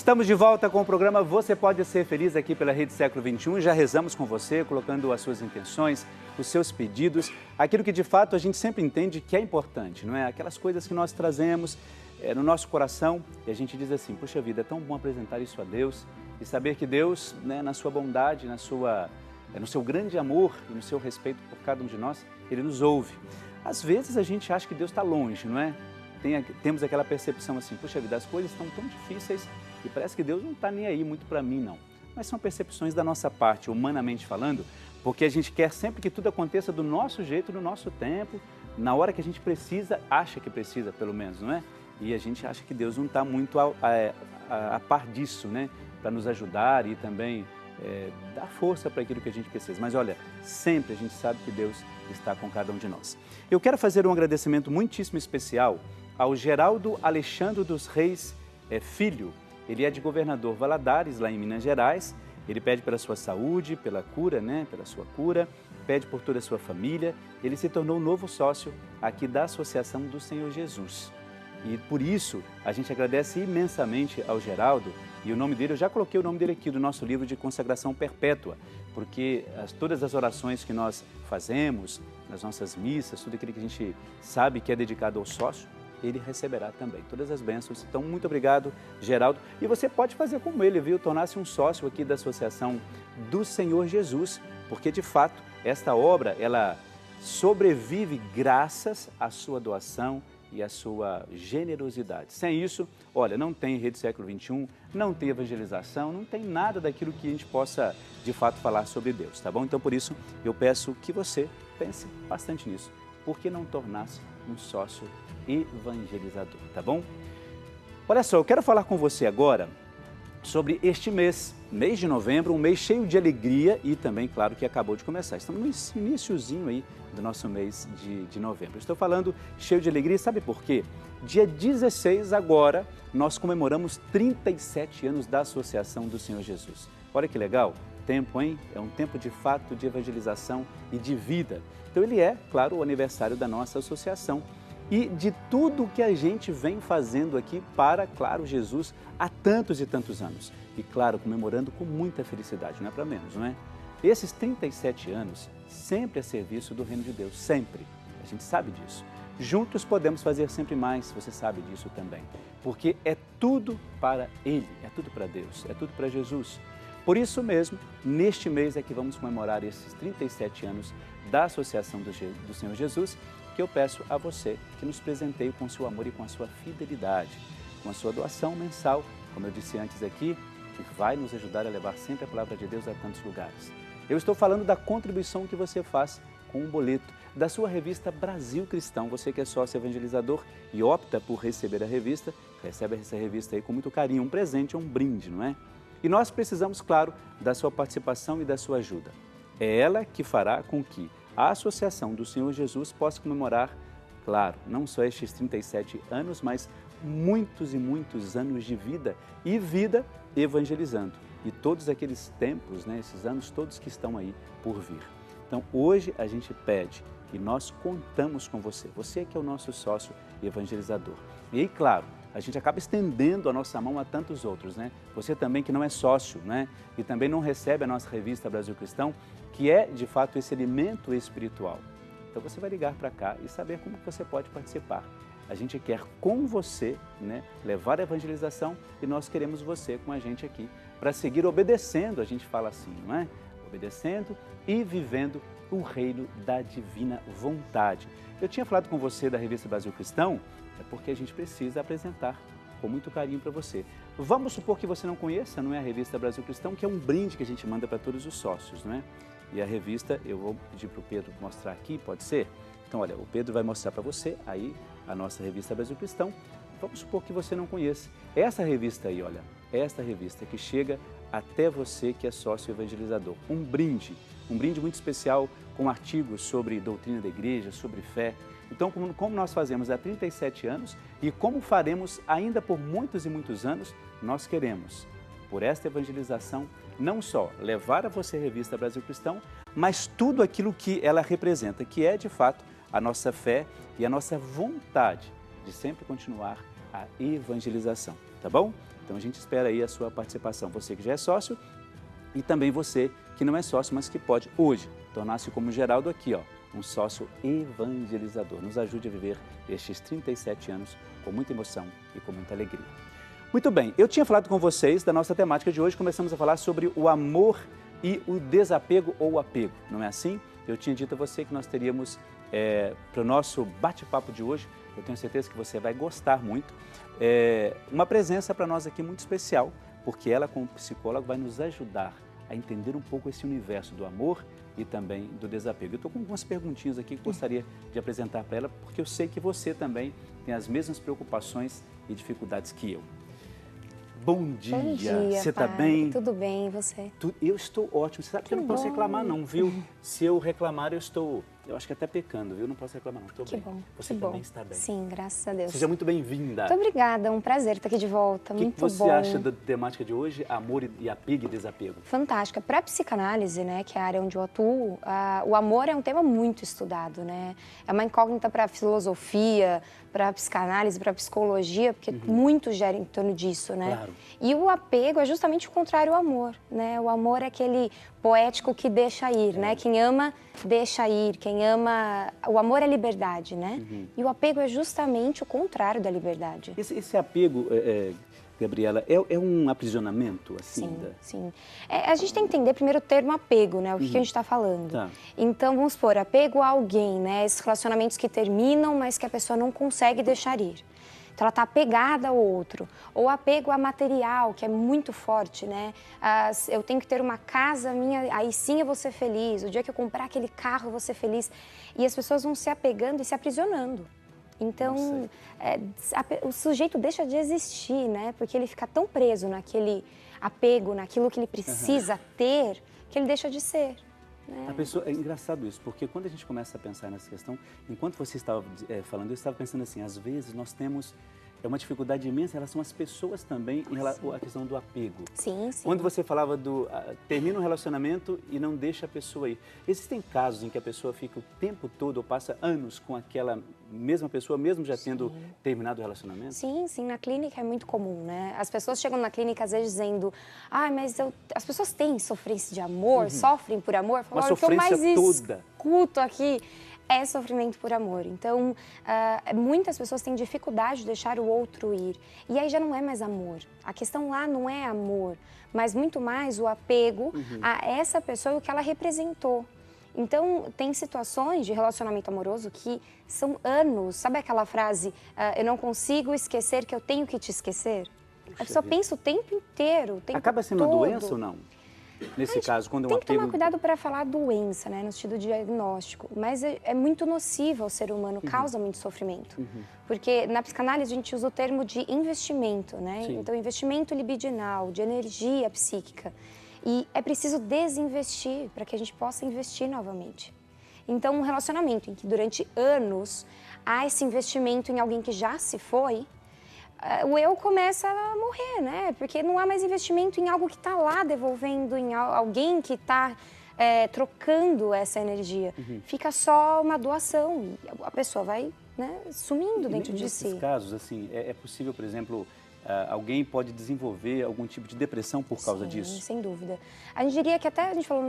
Estamos de volta com o programa Você Pode Ser Feliz aqui pela Rede Século XXI. Já rezamos com você, colocando as suas intenções, os seus pedidos, aquilo que de fato a gente sempre entende que é importante, não é? Aquelas coisas que nós trazemos no nosso coração e a gente diz assim, puxa vida, é tão bom apresentar isso a Deus e saber que Deus, né, na sua bondade, no seu grande amor e no seu respeito por cada um de nós, Ele nos ouve. Às vezes a gente acha que Deus está longe, não é? Temos aquela percepção assim, puxa vida, as coisas estão tão difíceis e parece que Deus não está nem aí muito para mim, não. Mas são percepções da nossa parte, humanamente falando, porque a gente quer sempre que tudo aconteça do nosso jeito, no nosso tempo, na hora que a gente precisa, acha que precisa, pelo menos, não é? E a gente acha que Deus não está muito a par disso, né? Para nos ajudar e também dar força para aquilo que a gente precisa. Mas olha, sempre a gente sabe que Deus está com cada um de nós. Eu quero fazer um agradecimento muitíssimo especial ao Geraldo Alexandre dos Reis Filho. Ele é de Governador Valadares, lá em Minas Gerais. Ele pede pela sua saúde, pela cura, né? Pela sua cura, pede por toda a sua família. Ele se tornou um novo sócio aqui da Associação do Senhor Jesus. E por isso, a gente agradece imensamente ao Geraldo. E o nome dele, eu já coloquei o nome dele aqui do nosso livro de consagração perpétua, porque todas as orações que nós fazemos, nas nossas missas, tudo aquilo que a gente sabe que é dedicado ao sócio, ele receberá também todas as bênçãos. Então, muito obrigado, Geraldo. E você pode fazer como ele, viu? Tornar-se um sócio aqui da Associação do Senhor Jesus, porque, de fato, esta obra, ela sobrevive graças à sua doação e à sua generosidade. Sem isso, olha, não tem Rede Século XXI, não tem evangelização, não tem nada daquilo que a gente possa, de fato, falar sobre Deus, tá bom? Então, por isso, eu peço que você pense bastante nisso. Por que não tornar-se um sócio evangelizador, tá bom? Olha só, eu quero falar com você agora sobre este mês de novembro, um mês cheio de alegria e também, claro, que acabou de começar. Estamos no iniciozinho aí do nosso mês de novembro. Estou falando cheio de alegria, sabe por quê? Dia 16 agora, nós comemoramos 37 anos da Associação do Senhor Jesus. Olha que legal, tempo, hein? É um tempo de fato de evangelização e de vida. Então ele é, claro, o aniversário da nossa associação e de tudo que a gente vem fazendo aqui para, claro, Jesus há tantos e tantos anos. E, claro, comemorando com muita felicidade, não é para menos, não é? Esses 37 anos sempre a serviço do Reino de Deus, sempre. A gente sabe disso. Juntos podemos fazer sempre mais, você sabe disso também. Porque é tudo para Ele, é tudo para Deus, é tudo para Jesus. Por isso mesmo, neste mês é que vamos comemorar esses 37 anos da Associação do Senhor Jesus, que eu peço a você que nos presenteie com o seu amor e com a sua fidelidade, com a sua doação mensal, como eu disse antes aqui, que vai nos ajudar a levar sempre a palavra de Deus a tantos lugares. Eu estou falando da contribuição que você faz com um boleto da sua revista Brasil Cristão. Você que é sócio evangelizador e opta por receber a revista, recebe essa revista aí com muito carinho, um presente, um brinde, não é? E nós precisamos, claro, da sua participação e da sua ajuda. É ela que fará com que a Associação do Senhor Jesus possa comemorar, claro, não só estes 37 anos, mas muitos e muitos anos de vida e vida evangelizando. E todos aqueles tempos, né, esses anos todos que estão aí por vir. Então, hoje a gente pede e nós contamos com você. Você que é o nosso sócio evangelizador. E aí, claro, a gente acaba estendendo a nossa mão a tantos outros, né? Você também que não é sócio, né? E também não recebe a nossa revista Brasil Cristão, que é, de fato, esse alimento espiritual. Então, você vai ligar para cá e saber como você pode participar. A gente quer com você, né, levar a evangelização e nós queremos você com a gente aqui para seguir obedecendo, a gente fala assim, não é? Obedecendo e vivendo o reino da divina vontade. Eu tinha falado com você da revista Brasil Cristão, é porque a gente precisa apresentar com muito carinho para você. Vamos supor que você não conheça, não é, a revista Brasil Cristão, que é um brinde que a gente manda para todos os sócios, não é? E a revista, eu vou pedir para o Pedro mostrar aqui, pode ser? Então, olha, o Pedro vai mostrar para você aí a nossa revista Brasil Cristão. Vamos supor que você não conheça. Essa revista aí, olha, esta revista que chega até você que é sócio evangelizador. Um brinde muito especial com artigos sobre doutrina da igreja, sobre fé. Então, como nós fazemos há 37 anos e como faremos ainda por muitos e muitos anos, nós queremos, por esta evangelização, não só levar a você a revista Brasil Cristão, mas tudo aquilo que ela representa, que é, de fato, a nossa fé e a nossa vontade de sempre continuar a evangelização, tá bom? Então a gente espera aí a sua participação, você que já é sócio e também você que não é sócio, mas que pode hoje tornar-se como o Geraldo aqui, ó, um sócio evangelizador. Nos ajude a viver estes 37 anos com muita emoção e com muita alegria. Muito bem, eu tinha falado com vocês da nossa temática de hoje, começamos a falar sobre o amor e o desapego ou o apego, não é assim? Eu tinha dito a você que nós teríamos, para o nosso bate-papo de hoje, eu tenho certeza que você vai gostar muito, uma presença para nós aqui muito especial, porque ela, como psicóloga, vai nos ajudar a entender um pouco esse universo do amor e também do desapego. Eu estou com algumas perguntinhas aqui que gostaria de apresentar para ela, porque eu sei que você também tem as mesmas preocupações e dificuldades que eu. Bom dia, você está bem? Tudo bem, e você? Eu estou ótimo, você sabe que eu não posso reclamar não, viu? Se eu reclamar, eu acho que até pecando, viu? Não posso reclamar não, estou bem. Bom, você que também bom. está bem? Sim, graças a Deus. Seja muito bem-vinda. Muito obrigada, é um prazer estar aqui de volta, muito bom. O que você acha da temática de hoje, amor e apego e desapego? Fantástica. Para a psicanálise, né, que é a área onde eu atuo, o amor é um tema muito estudado, né? É uma incógnita para a filosofia, para a psicanálise, para a psicologia, porque muito gira em torno disso, né? Claro. E o apego é justamente o contrário ao amor, né? O amor é aquele poético que deixa ir, né? Quem ama, deixa ir. Quem ama... O amor é liberdade, né? E o apego é justamente o contrário da liberdade. Esse apego, Gabriela, é um aprisionamento, assim? Sim, sim. A gente tem que entender primeiro o termo apego, né? O que a gente está falando. Tá. Então, vamos supor, apego a alguém, né? Esses relacionamentos que terminam, mas que a pessoa não consegue deixar ir. Então, ela está apegada ao outro. Ou apego a material, que é muito forte, né? Eu tenho que ter uma casa minha, aí sim eu vou ser feliz. O dia que eu comprar aquele carro, eu vou ser feliz. E as pessoas vão se apegando e se aprisionando. Então, o sujeito deixa de existir, né? Porque ele fica tão preso naquele apego, naquilo que ele precisa ter, que ele deixa de ser. Né? A pessoa, é engraçado isso, porque quando a gente começa a pensar nessa questão, enquanto você estava falando, eu estava pensando assim, às vezes nós temos uma dificuldade imensa em relação às pessoas também, em relação à questão do apego. Sim, sim. Quando você falava termina um relacionamento e não deixa a pessoa ir. Existem casos em que a pessoa fica o tempo todo ou passa anos com aquela mesma pessoa, mesmo já tendo terminado o relacionamento? Sim, sim, na clínica é muito comum, né? As pessoas chegam na clínica às vezes dizendo, mas as pessoas têm sofrência de amor, sofrem por amor. Uma sofrência o que eu mais toda. escuto aqui é sofrimento por amor. Então, muitas pessoas têm dificuldade de deixar o outro ir. E aí já não é mais amor. A questão lá não é amor, mas muito mais o apego a essa pessoa e o que ela representou. Então, tem situações de relacionamento amoroso que são anos. Sabe aquela frase, eu não consigo esquecer que eu tenho que te esquecer? A pessoa pensa o tempo inteiro, o tempo Acaba sendo todo. uma doença ou não? Nesse caso, quando é um apego... Tem que tomar cuidado para falar doença, né, no sentido diagnóstico, mas é muito nocivo ao ser humano, causa muito sofrimento. Porque na psicanálise a gente usa o termo de investimento, né? Sim. Então, investimento libidinal, de energia psíquica. E é preciso desinvestir para que a gente possa investir novamente. Então, um relacionamento em que durante anos há esse investimento em alguém que já se foi, o eu começa a morrer, né? Porque não há mais investimento em algo que está lá devolvendo, em alguém que está trocando essa energia. Fica só uma doação e a pessoa vai, né, sumindo dentro de si. Nesses casos, assim, é possível, por exemplo, alguém pode desenvolver algum tipo de depressão por causa disso? Sim, sem dúvida. A gente diria que até a gente falou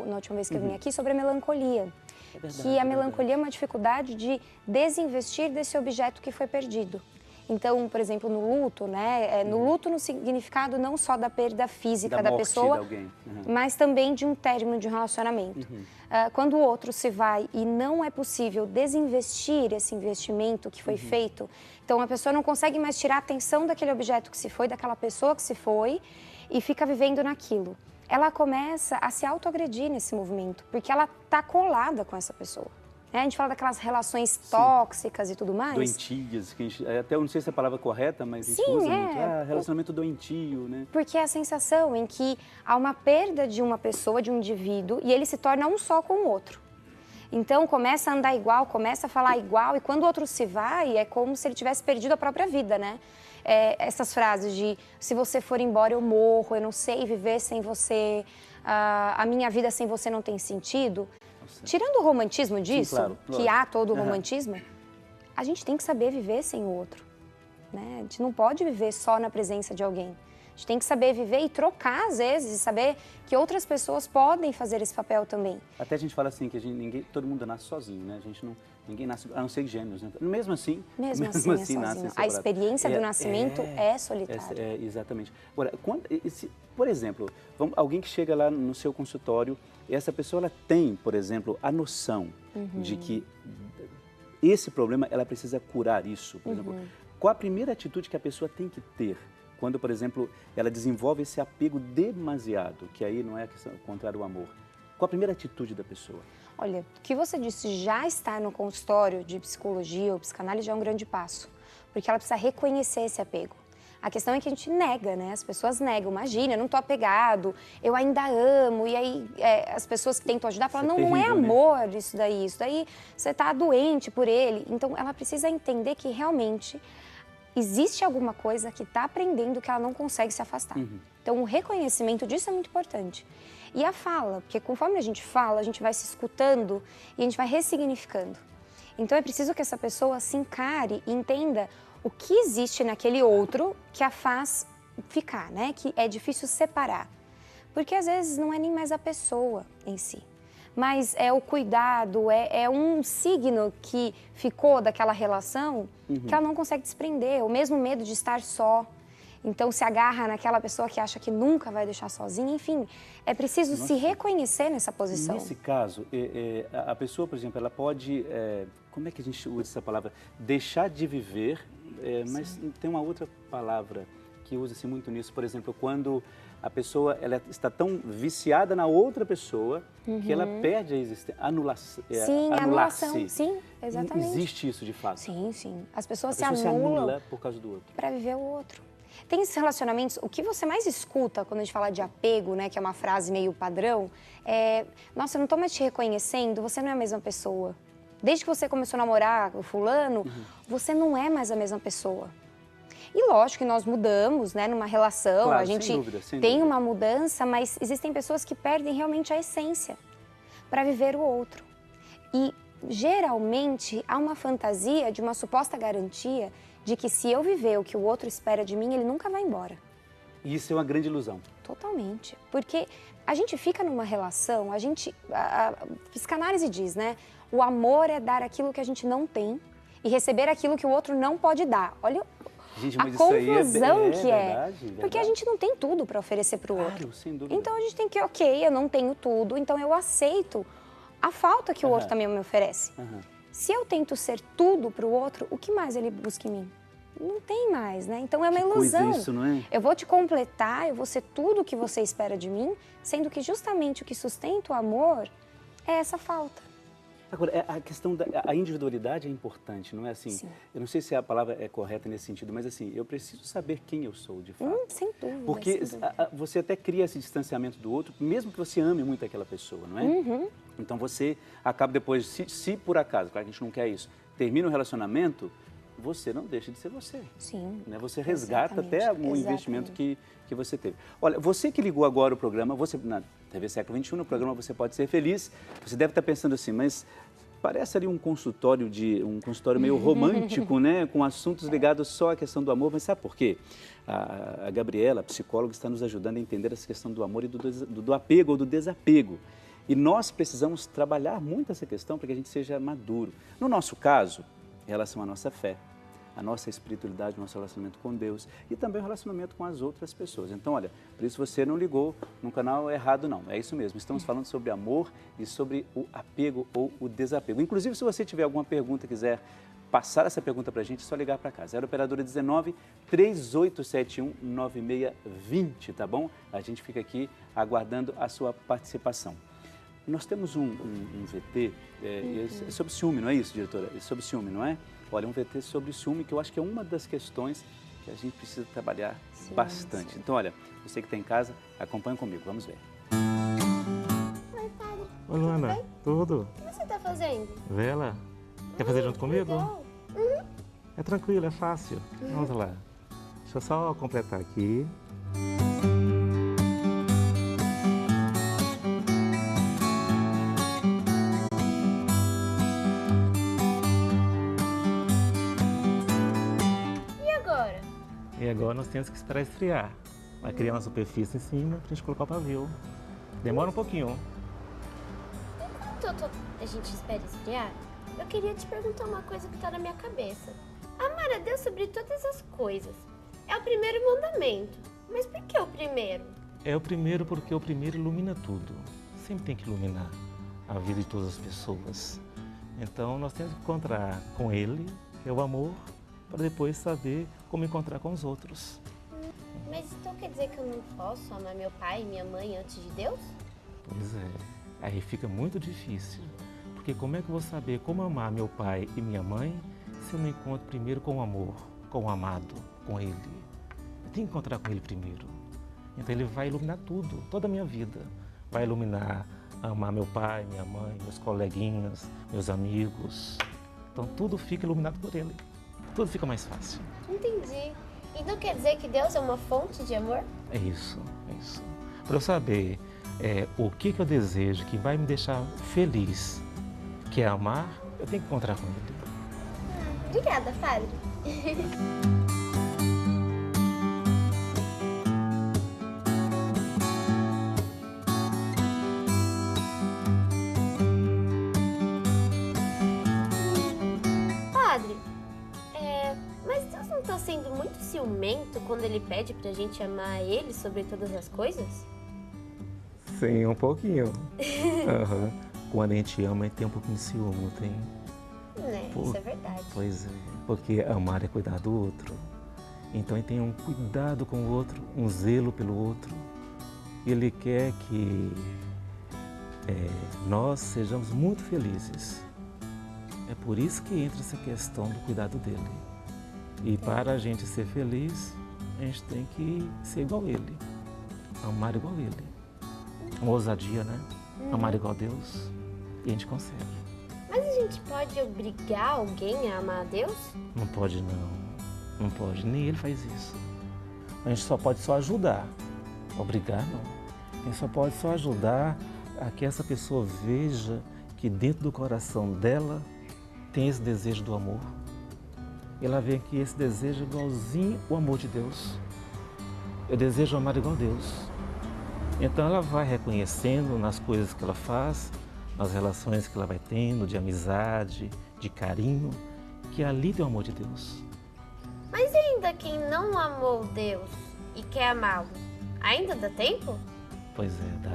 na última vez que eu vim aqui sobre a melancolia. É verdade, Que a melancolia é uma dificuldade de desinvestir desse objeto que foi perdido. Então, por exemplo, no luto, né? No luto no significado não só da perda física da pessoa, de alguém. mas também de um término de um relacionamento. Quando o outro se vai e não é possível desinvestir esse investimento que foi feito, então a pessoa não consegue mais tirar a atenção daquele objeto que se foi, daquela pessoa que se foi e fica vivendo naquilo. Ela começa a se autoagredir nesse movimento, porque ela está colada com essa pessoa. A gente fala daquelas relações tóxicas e tudo mais. Doentias, que até eu não sei se é a palavra correta, mas a gente usa muito. Relacionamento doentio, né? Porque é a sensação em que há uma perda de uma pessoa, de um indivíduo, e ele se torna um só com o outro. Então, começa a andar igual, começa a falar igual, e quando o outro se vai, é como se ele tivesse perdido a própria vida, né? Essas frases de, se você for embora eu morro, eu não sei viver sem você, a minha vida sem você não tem sentido. Tirando o romantismo disso, claro. que há todo o romantismo, a gente tem que saber viver sem o outro, né? A gente não pode viver só na presença de alguém. gente tem que saber viver e trocar, às vezes, e saber que outras pessoas podem fazer esse papel também. Até a gente fala assim, que todo mundo nasce sozinho, né? Ninguém nasce, a não ser gêmeos, né? Mesmo assim nascem separados. A experiência do nascimento é solitária. Exatamente. Agora, por exemplo, alguém que chega lá no seu consultório, essa pessoa ela tem, por exemplo, a noção de que esse problema, ela precisa curar isso. Por exemplo, qual a primeira atitude que a pessoa tem que ter quando, por exemplo, ela desenvolve esse apego demasiado, que aí não é a questão contrário ao amor? Qual a primeira atitude da pessoa? Olha, o que você disse, já estar no consultório de psicologia ou psicanálise já é um grande passo, porque ela precisa reconhecer esse apego. A questão é que a gente nega, né? As pessoas negam. Imagina, eu não tô apegado, eu ainda amo. E aí as pessoas que tentam ajudar falam, não é amor, né? Isso daí você tá doente por ele. Então ela precisa entender que realmente existe alguma coisa que está aprendendo que ela não consegue se afastar. Então o reconhecimento disso é muito importante. E a fala, porque conforme a gente fala, a gente vai se escutando e a gente vai ressignificando. Então é preciso que essa pessoa se encare e entenda o que existe naquele outro que a faz ficar, né? Que é difícil separar. Porque às vezes não é nem mais a pessoa em si, mas é o cuidado, é um signo que ficou daquela relação que ela não consegue desprender, o mesmo medo de estar só. Então se agarra naquela pessoa que acha que nunca vai deixar sozinha, enfim, é preciso se reconhecer nessa posição. Nesse caso, a pessoa, por exemplo, ela pode, como é que a gente usa essa palavra? Deixar de viver, mas tem uma outra palavra que usa-se muito nisso, por exemplo, quando a pessoa ela está tão viciada na outra pessoa que ela perde a existência, anulação. Sim, exatamente. Existe isso de fato? Sim. As pessoas se anulam anula por causa do outro. Para viver o outro. Tem esses relacionamentos, o que você mais escuta quando a gente fala de apego, né, que é uma frase meio padrão, nossa, eu não estou mais te reconhecendo, você não é a mesma pessoa. Desde que você começou a namorar o fulano, você não é mais a mesma pessoa. E lógico que nós mudamos, né, numa relação, claro, a gente sem dúvida. Tem uma mudança, mas existem pessoas que perdem realmente a essência para viver o outro. E geralmente há uma fantasia de uma suposta garantia de que se eu viver o que o outro espera de mim, ele nunca vai embora. E isso é uma grande ilusão. Totalmente. Porque a gente fica numa relação, a psicanálise diz, né? O amor é dar aquilo que a gente não tem e receber aquilo que o outro não pode dar. Olha gente, a confusão que é. Verdade. Porque a gente não tem tudo para oferecer para o outro. Sem dúvida. Então a gente tem que, ok, eu não tenho tudo, então eu aceito a falta que o outro também me oferece. Se eu tento ser tudo para o outro, o que mais ele busca em mim? Não tem mais, né? Então é uma ilusão. Coisa isso, não é? Eu vou te completar, eu vou ser tudo o que você espera de mim, sendo que justamente o que sustenta o amor é essa falta. Agora, a questão da individualidade é importante, não é assim? Sim. Eu não sei se a palavra é correta nesse sentido, mas assim, eu preciso saber quem eu sou, de fato. Sem dúvida. Porque sem dúvida. Você até cria esse distanciamento do outro, mesmo que você ame muito aquela pessoa, não é? Então você acaba depois, se por acaso, claro que a gente não quer isso, termina o relacionamento, você não deixa de ser você. Sim. Né? Você resgata até o investimento que você teve. Olha, você que ligou agora o programa, na TV Século XXI, no programa Você Pode Ser Feliz, você deve estar pensando assim, mas parece ali um consultório meio romântico, né? Com assuntos ligados só à questão do amor, mas sabe por quê? A Gabriela, a psicóloga, está nos ajudando a entender essa questão do amor e do apego ou do desapego. E nós precisamos trabalhar muito essa questão para que a gente seja maduro. No nosso caso, em relação à nossa fé, a nossa espiritualidade, o nosso relacionamento com Deus e também o relacionamento com as outras pessoas. Então, olha, por isso você não ligou no canal errado, não. É isso mesmo, estamos falando sobre amor e sobre o apego ou o desapego. Inclusive, se você tiver alguma pergunta, quiser passar essa pergunta para a gente, é só ligar para cá. 0 operadora 19 3871 9620, tá bom? A gente fica aqui aguardando a sua participação. Nós temos um VT sobre ciúme, não é isso, diretora? É sobre ciúme, não é? Olha, um VT sobre ciúme que eu acho que é uma das questões que a gente precisa trabalhar bastante. Sim. Então, olha, você que está em casa, acompanha comigo, vamos ver. Oi, padre. Oi, Luana. Tudo? O que você está fazendo? Vela. Quer fazer junto comigo? Legal. É tranquilo, é fácil. Vamos lá. Deixa eu só completar aqui. E agora nós temos que esperar esfriar. Vai criar uma superfície em cima pra gente colocar o pavio. Demora um pouquinho. Enquanto a gente espera esfriar, eu queria te perguntar uma coisa que tá na minha cabeça. Amar a Deus sobre todas as coisas é o primeiro mandamento. Mas por que o primeiro? É o primeiro porque o primeiro ilumina tudo. Sempre tem que iluminar a vida de todas as pessoas. Então nós temos que encontrar com Ele, que é o amor, para depois saber como encontrar com os outros. Mas então quer dizer que eu não posso amar meu pai e minha mãe antes de Deus? Pois é, aí fica muito difícil. Porque como é que eu vou saber como amar meu pai e minha mãe se eu não encontro primeiro com o amor, com o amado, com Ele? Eu tenho que encontrar com Ele primeiro. Então Ele vai iluminar tudo, toda a minha vida. Vai iluminar, amar meu pai, minha mãe, meus coleguinhas, meus amigos. Então tudo fica iluminado por Ele. Tudo fica mais fácil. Entendi. Então quer dizer que Deus é uma fonte de amor? É isso, é isso. Para eu saber o que eu desejo, que vai me deixar feliz, que é amar, eu tenho que encontrar com Ele. Obrigada, padre. Padre, mas Deus não está sendo muito ciumento quando Ele pede pra gente amar Ele sobre todas as coisas? Sim, um pouquinho. Uhum. Quando a gente ama, a gente tem um pouquinho de ciúme, não tem? Isso é verdade. Pois é, porque amar é cuidar do outro. Então ele tem um cuidado com o outro, um zelo pelo outro. E Ele quer que nós sejamos muito felizes. É por isso que entra essa questão do cuidado dele. E para a gente ser feliz, a gente tem que ser igual a Ele. Amar igual a Ele. Uma ousadia, né? Amar igual a Deus. E a gente consegue. Mas a gente pode obrigar alguém a amar a Deus? Não pode não. Não pode. Nem Ele faz isso. A gente só pode ajudar. Obrigar não. A gente só pode ajudar a que essa pessoa veja que dentro do coração dela tem esse desejo do amor. Ela vê que esse desejo é igualzinho o amor de Deus. Eu desejo amar igual a Deus. Então ela vai reconhecendo nas coisas que ela faz, nas relações que ela vai tendo, de amizade, de carinho, que ali tem o amor de Deus. Mas ainda quem não amou Deus e quer amá-lo, ainda dá tempo? Pois é,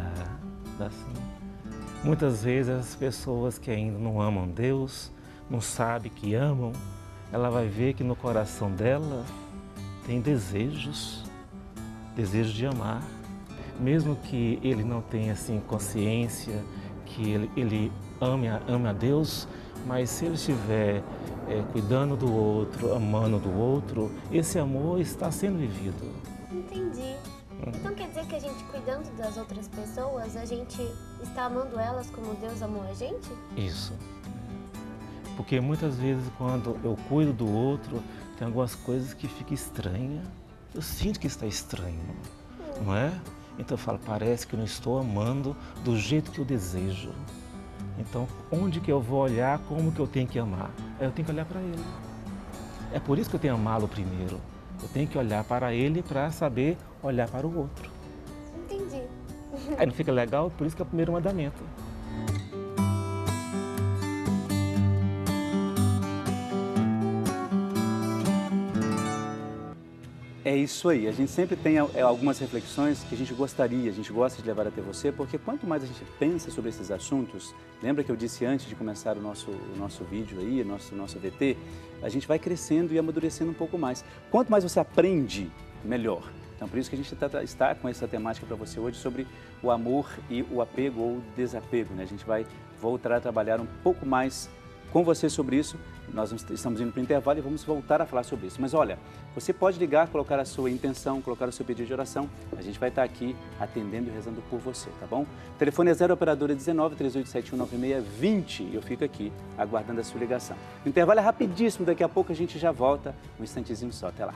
dá sim. Muitas vezes as pessoas que ainda não amam Deus, não sabem que amam, ela vai ver que no coração dela tem desejos de amar. Mesmo que ele não tenha assim, consciência que ele ame a Deus, mas se ele estiver cuidando do outro, amando do outro, esse amor está sendo vivido. Entendi. Então quer dizer que a gente cuidando das outras pessoas, a gente está amando elas como Deus amou a gente? Isso. Porque muitas vezes quando eu cuido do outro, tem algumas coisas que ficam estranhas. Eu sinto que está estranho, não é? Então eu falo, parece que eu não estou amando do jeito que eu desejo. Então, onde que eu vou olhar, como que eu tenho que amar? Eu tenho que olhar para Ele. É por isso que eu tenho que amá-lo primeiro. Eu tenho que olhar para Ele para saber olhar para o outro. Entendi. Aí não fica legal? Por isso que é o primeiro mandamento. É isso aí, a gente sempre tem algumas reflexões que a gente gosta de levar até você, porque quanto mais a gente pensa sobre esses assuntos, lembra que eu disse antes de começar o nosso vídeo aí, nosso VT, a gente vai crescendo e amadurecendo um pouco mais. Quanto mais você aprende, melhor. Então, por isso que a gente está com essa temática para você hoje sobre o amor e o apego ou desapego, né? A gente vai voltar a trabalhar um pouco mais com você sobre isso. Nós estamos indo para o intervalo e vamos voltar a falar sobre isso. Mas olha, você pode ligar, colocar a sua intenção, colocar o seu pedido de oração. A gente vai estar aqui atendendo e rezando por você, tá bom? O telefone é 0 operadora 19 3871 9620 e eu fico aqui aguardando a sua ligação. O intervalo é rapidíssimo, daqui a pouco a gente já volta, um instantezinho só, até lá.